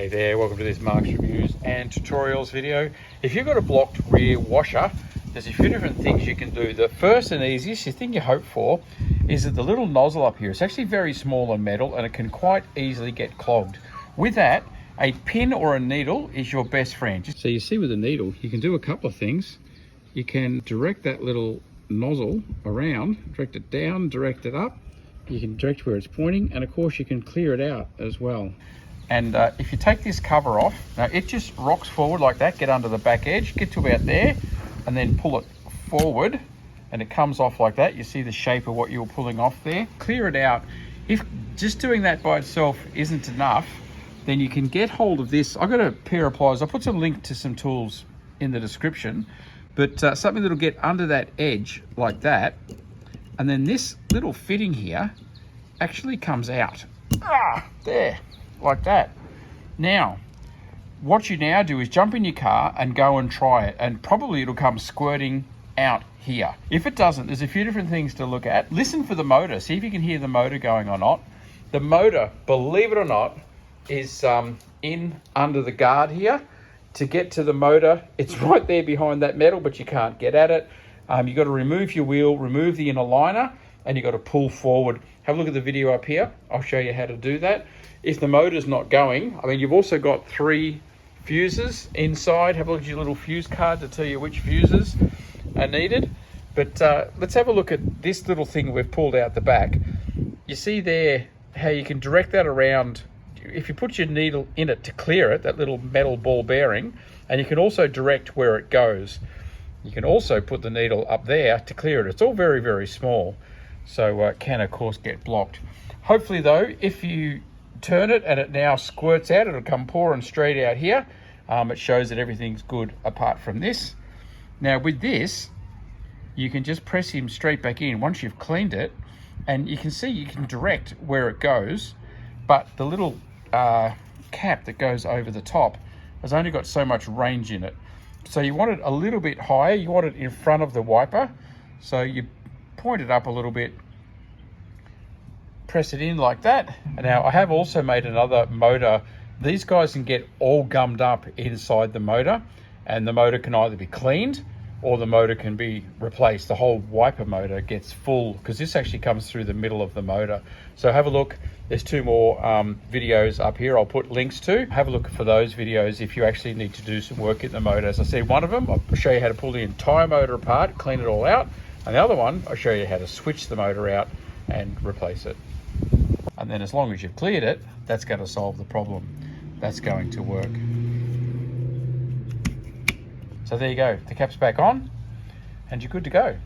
Hey there, welcome to this Mark's Reviews and Tutorials video. If you've got a blocked rear washer, there's a few different things you can do. The first and easiest, the thing you hope for, is that the little nozzle up here is actually very small and metal and it can quite easily get clogged. With that, a pin or a needle is your best friend. So you see with a needle, you can do a couple of things. You can direct that little nozzle around, direct it down, direct it up. You can direct where it's pointing, and of course you can clear it out as well. And if you take this cover off, now it just rocks forward like that, get under the back edge, get to about there, and then pull it forward, and it comes off like that. You see the shape of what you were pulling off there. Clear it out. If just doing that by itself isn't enough, then you can get hold of this. I've got a pair of pliers. I'll put some link to some tools in the description, but something that'll get under that edge like that, and then this little fitting here actually comes out. There. Like that. Now, what you now do is jump in your car and go and try it, and probably it'll come squirting out here. If it doesn't, there's a few different things to look at. Listen for the motor, see if you can hear the motor going or not. The motor, believe it or not, is in under the guard here. To get to the motor, it's right there behind that metal, but you can't get at it. You've got to remove your wheel, remove the inner liner, and you've got to pull forward. Have a look at the video up here. I'll show you how to do that. If the motor's not going, I mean, you've also got 3 fuses inside. Have a look at your little fuse card to tell you which fuses are needed. But let's have a look at this little thing we've pulled out the back. You see there how you can direct that around. If you put your needle in it to clear it, that little metal ball bearing, and you can also direct where it goes. You can also put the needle up there to clear it. It's all very, very small, so it can, of course, get blocked. Hopefully, though, if you turn it and it now squirts out, it'll come pouring straight out here. It shows that everything's good apart from this. Now, with this, you can just press him straight back in once you've cleaned it, and you can see you can direct where it goes, but the little cap that goes over the top has only got so much range in it. So you want it a little bit higher, you want it in front of the wiper, so you point it up a little bit, press it in like that. And now I have also made another motor. These guys can get all gummed up inside the motor, and the motor can either be cleaned or the motor can be replaced. The whole wiper motor gets full because this actually comes through the middle of the motor. So have a look. There's 2 more videos up here I'll put links to. Have a look for those videos if you actually need to do some work in the motor. As I said, one of them, I'll show you how to pull the entire motor apart, clean it all out. And the other one, I'll show you how to switch the motor out and replace it. And then as long as you've cleared it, that's going to solve the problem. That's going to work. So there you go. The cap's back on and you're good to go.